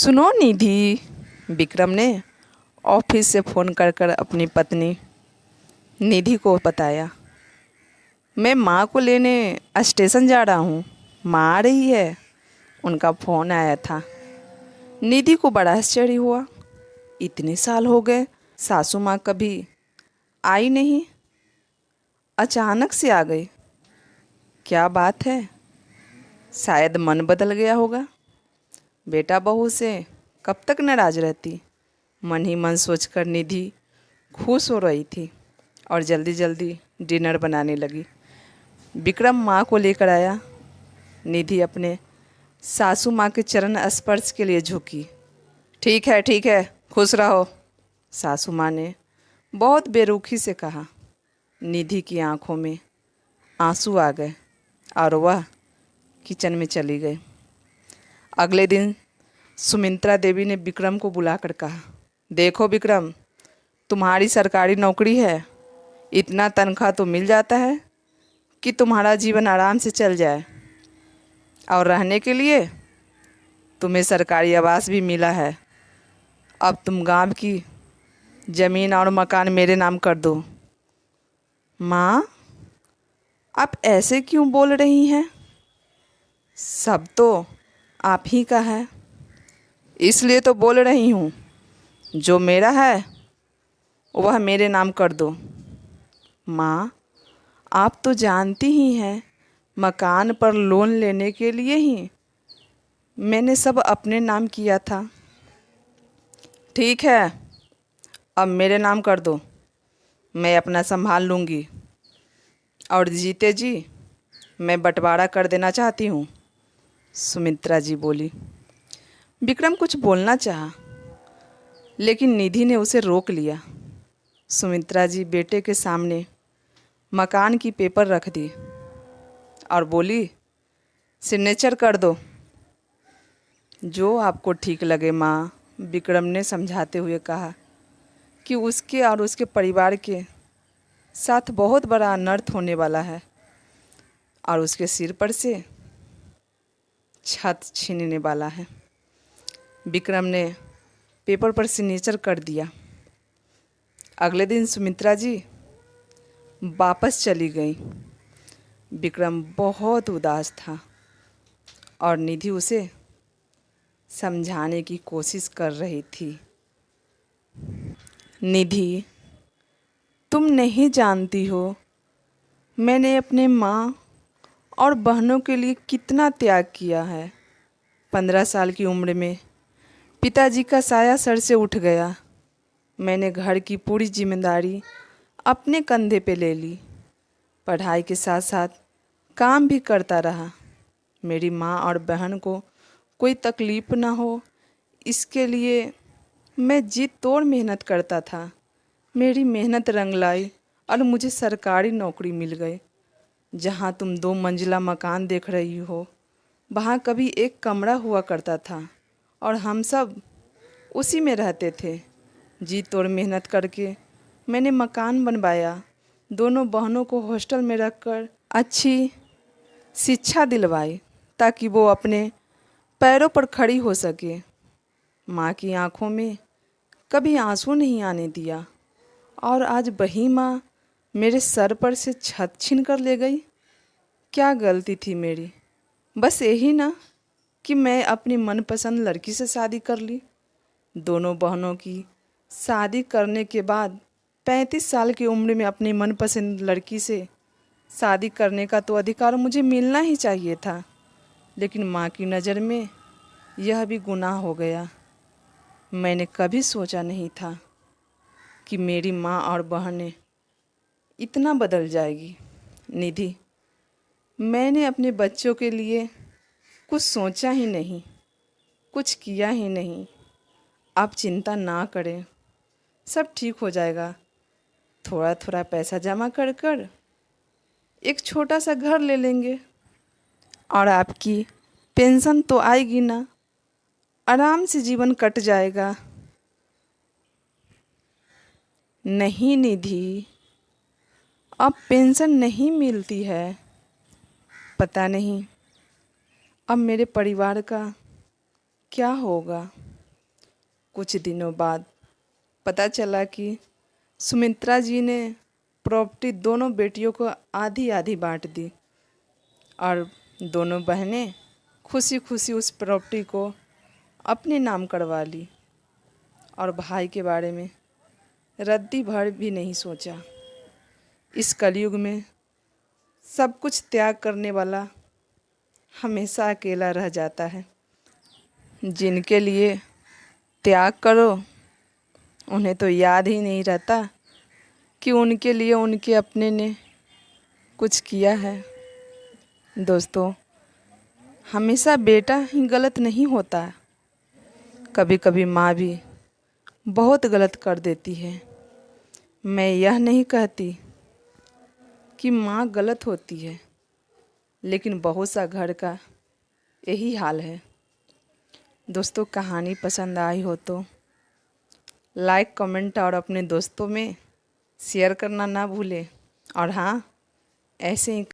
सुनो निधि। विक्रम ने ऑफिस से फ़ोन कर कर अपनी पत्नी निधि को बताया, मैं माँ को लेने स्टेशन जा रहा हूँ, माँ आ रही है। उनका फ़ोन आया था। निधि को बड़ा आश्चर्य हुआ। इतने साल हो गए, सासू माँ कभी आई नहीं, अचानक से आ गई। क्या बात है? शायद मन बदल गया होगा। बेटा बहू से कब तक नाराज रहती। मन ही मन सोचकर निधि खुश हो रही थी और जल्दी जल्दी डिनर बनाने लगी। विक्रम माँ को लेकर आया। निधि अपने सासू माँ के चरण स्पर्श के लिए झुकी। ठीक है, खुश रहो, सासू माँ ने बहुत बेरुखी से कहा। निधि की आंखों में आंसू आ गए और वह किचन में चली गई। अगले दिन सुमित्रा देवी ने विक्रम को बुलाकर कहा, देखो विक्रम, तुम्हारी सरकारी नौकरी है, इतना तनख्वाह तो मिल जाता है कि तुम्हारा जीवन आराम से चल जाए, और रहने के लिए तुम्हें सरकारी आवास भी मिला है। अब तुम गांव की ज़मीन और मकान मेरे नाम कर दो। माँ, आप ऐसे क्यों बोल रही हैं? सब तो आप ही का है, इसलिए तो बोल रही हूँ। जो मेरा है वह मेरे नाम कर दो। माँ, आप तो जानती ही हैं, मकान पर लोन लेने के लिए ही मैंने सब अपने नाम किया था। ठीक है, अब मेरे नाम कर दो, मैं अपना संभाल लूँगी, और जीते जी मैं बंटवारा कर देना चाहती हूँ, सुमित्रा जी बोली। विक्रम कुछ बोलना चाहा, लेकिन निधि ने उसे रोक लिया। सुमित्रा जी बेटे के सामने मकान की पेपर रख दी और बोली, सिग्नेचर कर दो। जो आपको ठीक लगे माँ, विक्रम ने समझाते हुए कहा कि उसके और उसके परिवार के साथ बहुत बड़ा अनर्थ होने वाला है और उसके सिर पर से छत छीनने वाला है। विक्रम ने पेपर पर सिग्नेचर कर दिया। अगले दिन सुमित्रा जी वापस चली गई। विक्रम बहुत उदास था और निधि उसे समझाने की कोशिश कर रही थी। निधि, तुम नहीं जानती हो मैंने अपने माँ और बहनों के लिए कितना त्याग किया है। 15 साल की उम्र में पिताजी का साया सर से उठ गया। मैंने घर की पूरी जिम्मेदारी अपने कंधे पे ले ली। पढ़ाई के साथ साथ काम भी करता रहा। मेरी माँ और बहन को कोई तकलीफ़ ना हो, इसके लिए मैं जी तोड़ मेहनत करता था। मेरी मेहनत रंग लाई और मुझे सरकारी नौकरी मिल गई। जहाँ तुम 2 मंजिला मकान देख रही हो, वहाँ कभी एक कमरा हुआ करता था और हम सब उसी में रहते थे। जी तोड़ मेहनत करके मैंने मकान बनवाया। दोनों बहनों को हॉस्टल में रखकर अच्छी शिक्षा दिलवाई ताकि वो अपने पैरों पर खड़ी हो सके। माँ की आंखों में कभी आंसू नहीं आने दिया, और आज वही माँ मेरे सर पर से छत छीन कर ले गई। क्या गलती थी मेरी? बस यही ना कि मैं अपनी मनपसंद लड़की से शादी कर ली। दोनों बहनों की शादी करने के बाद 35 साल की उम्र में अपनी मनपसंद लड़की से शादी करने का तो अधिकार मुझे मिलना ही चाहिए था, लेकिन माँ की नज़र में यह भी गुनाह हो गया। मैंने कभी सोचा नहीं था कि मेरी माँ और बहनें इतना बदल जाएगी। निधि, मैंने अपने बच्चों के लिए कुछ सोचा ही नहीं, कुछ किया ही नहीं। आप चिंता ना करें, सब ठीक हो जाएगा। थोड़ा थोड़ा पैसा जमा कर कर एक छोटा सा घर ले लेंगे, और आपकी पेंशन तो आएगी ना, आराम से जीवन कट जाएगा। नहीं निधि, अब पेंशन नहीं मिलती है। पता नहीं अब मेरे परिवार का क्या होगा। कुछ दिनों बाद पता चला कि सुमित्रा जी ने प्रॉपर्टी दोनों बेटियों को आधी आधी बांट दी और दोनों बहनें खुशी खुशी उस प्रॉपर्टी को अपने नाम करवा ली और भाई के बारे में रद्दी भर भी नहीं सोचा। इस कलयुग में सब कुछ त्याग करने वाला हमेशा अकेला रह जाता है। जिनके लिए त्याग करो उन्हें तो याद ही नहीं रहता कि उनके लिए उनके अपने ने कुछ किया है। दोस्तों, हमेशा बेटा ही गलत नहीं होता, कभी कभी माँ भी बहुत गलत कर देती है। मैं यह नहीं कहती कि माँ गलत होती है, लेकिन बहुत सा घर का यही हाल है। दोस्तों, कहानी पसंद आई हो तो लाइक, कमेंट और अपने दोस्तों में शेयर करना ना भूलें। और हाँ, ऐसे ही